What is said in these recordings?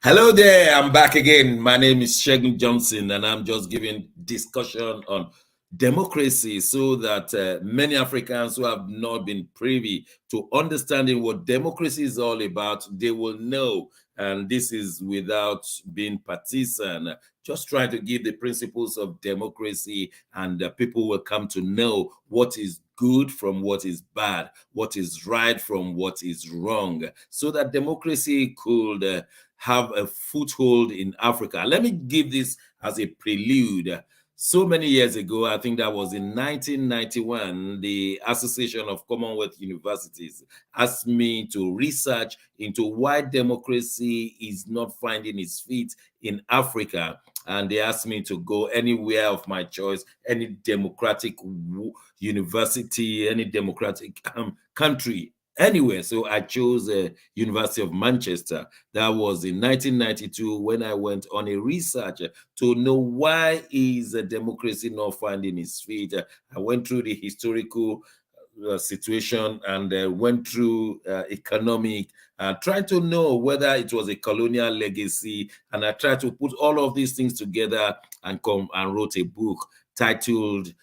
Hello there, I'm back again. My name is Shegun Johnson, and I'm just giving discussion on democracy so that many Africans who have not been privy to understanding what democracy is all about, they will know. And this is without being partisan, just trying to give the principles of democracy, and people will come to know what is good from what is bad, what is right from what is wrong, so that democracy could have a foothold in Africa. Let me give this as a prelude. So many years ago, I think that was in 1991, the Association of Commonwealth Universities asked me to research into why democracy is not finding its feet in Africa. And they asked me to go anywhere of my choice, any democratic university, any democratic country, anywhere. So I chose University of Manchester. That was in 1992 when I went on a research to know why is democracy not finding its feet. I went through the historical situation and went through economic, trying to know whether it was a colonial legacy. And I tried to put all of these things together and come and wrote a book titled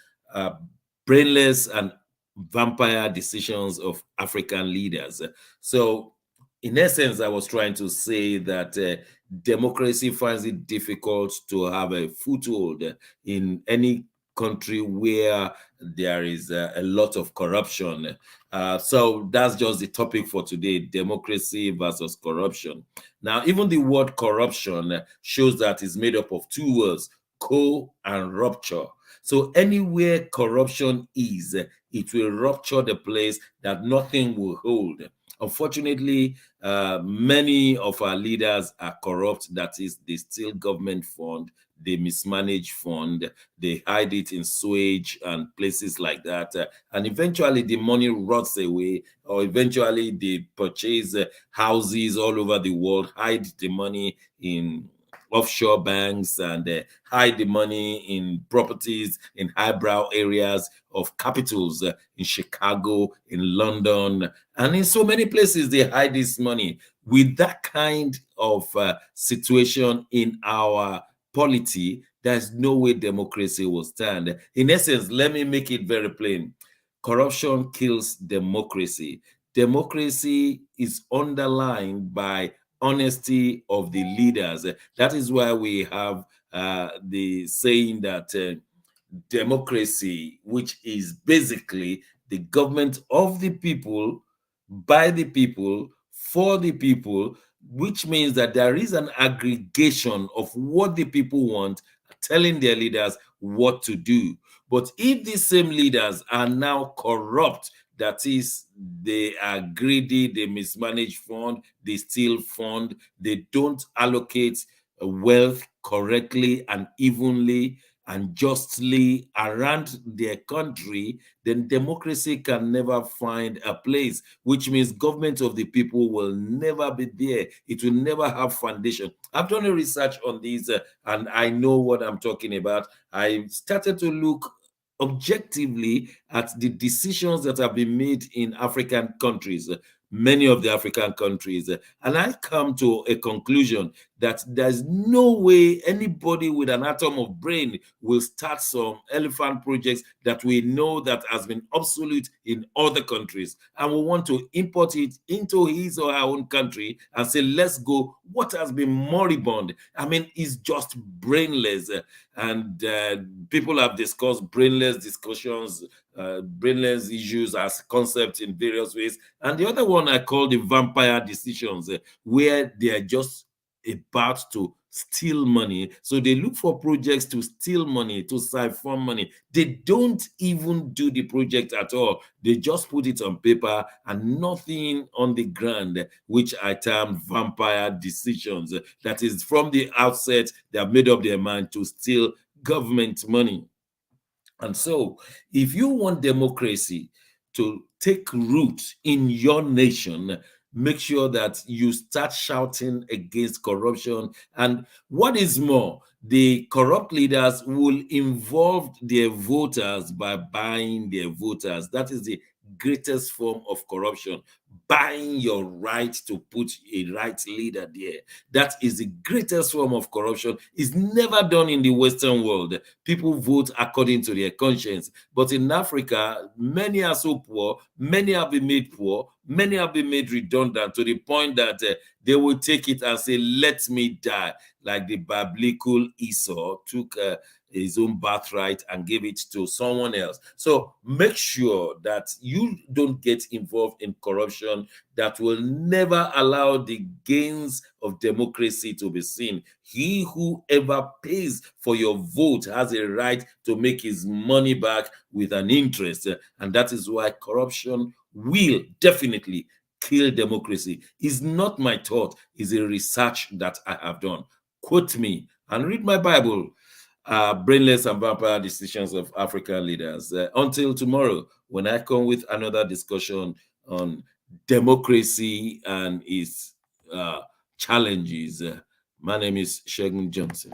Brainless and Vampire Decisions of African Leaders. So in essence, I was trying to say that democracy finds it difficult to have a foothold in any country where there is a lot of corruption. So that's just the topic for today, democracy versus corruption. Now, even the word corruption shows that it's made up of two words, co and rupture. So anywhere corruption is, it will rupture the place that nothing will hold. Unfortunately, many of our leaders are corrupt. That is, they steal government fund, they mismanage fund, they hide it in sewage and places like that. And eventually the money rots away, or eventually they purchase houses all over the world, hide the money in offshore banks, and hide the money in properties in highbrow areas of capitals in Chicago, in London, and in so many places they hide this money. With that kind of situation in our polity, there's no way democracy will stand. In essence, let me make it very plain. Corruption kills democracy. Democracy is underlined by honesty of the leaders. That is why we have the saying that democracy, which is basically the government of the people, by the people, for the people, which means that there is an aggregation of what the people want, telling their leaders what to do. But if these same leaders are now corrupt, that is, they are greedy, they mismanage fund, they steal fund, they don't allocate wealth correctly and evenly and justly around their country, then democracy can never find a place, which means government of the people will never be there. It will never have foundation. I've done a research on these and I know what I'm talking about. I started to look objectively at the decisions that have been made in African countries, many of the African countries, and I come to a conclusion that there's no way anybody with an atom of brain will start some elephant projects that we know that has been obsolete in other countries, and we want to import it into his or her own country and say, let's go. What has been moribund, I mean, is just brainless. And people have discussed brainless discussions, brainless issues as concepts in various ways. And the other one I call the vampire decisions, where they are just about to steal money. So they look for projects to steal money, to siphon money. They don't even do the project at all. They just put it on paper and nothing on the ground, which I term vampire decisions. That is, from the outset, they have made up their mind to steal government money. And so, if you want democracy to take root in your nation, make sure that you start shouting against corruption. And what is more, the corrupt leaders will involve their voters by buying their voters. That is the greatest form of corruption, buying your right to put a right leader there. That is the greatest form of corruption. It's never done in the Western world. People vote according to their conscience. But in Africa, many are so poor, many have been made poor, many have been made redundant to the point that they will take it and say, let me die, like the biblical Esau took his own birthright and gave it to someone else. So make sure that you don't get involved in corruption that will never allow the gains of democracy to be seen. He who ever pays for your vote has a right to make his money back with an interest. And that is why corruption will definitely kill democracy. It's not my thought, it's a research that I have done. Quote me and read my Bible. Brainless and vampire decisions of African leaders. Until tomorrow, when I come with another discussion on democracy and its challenges. My name is Segun Johnson.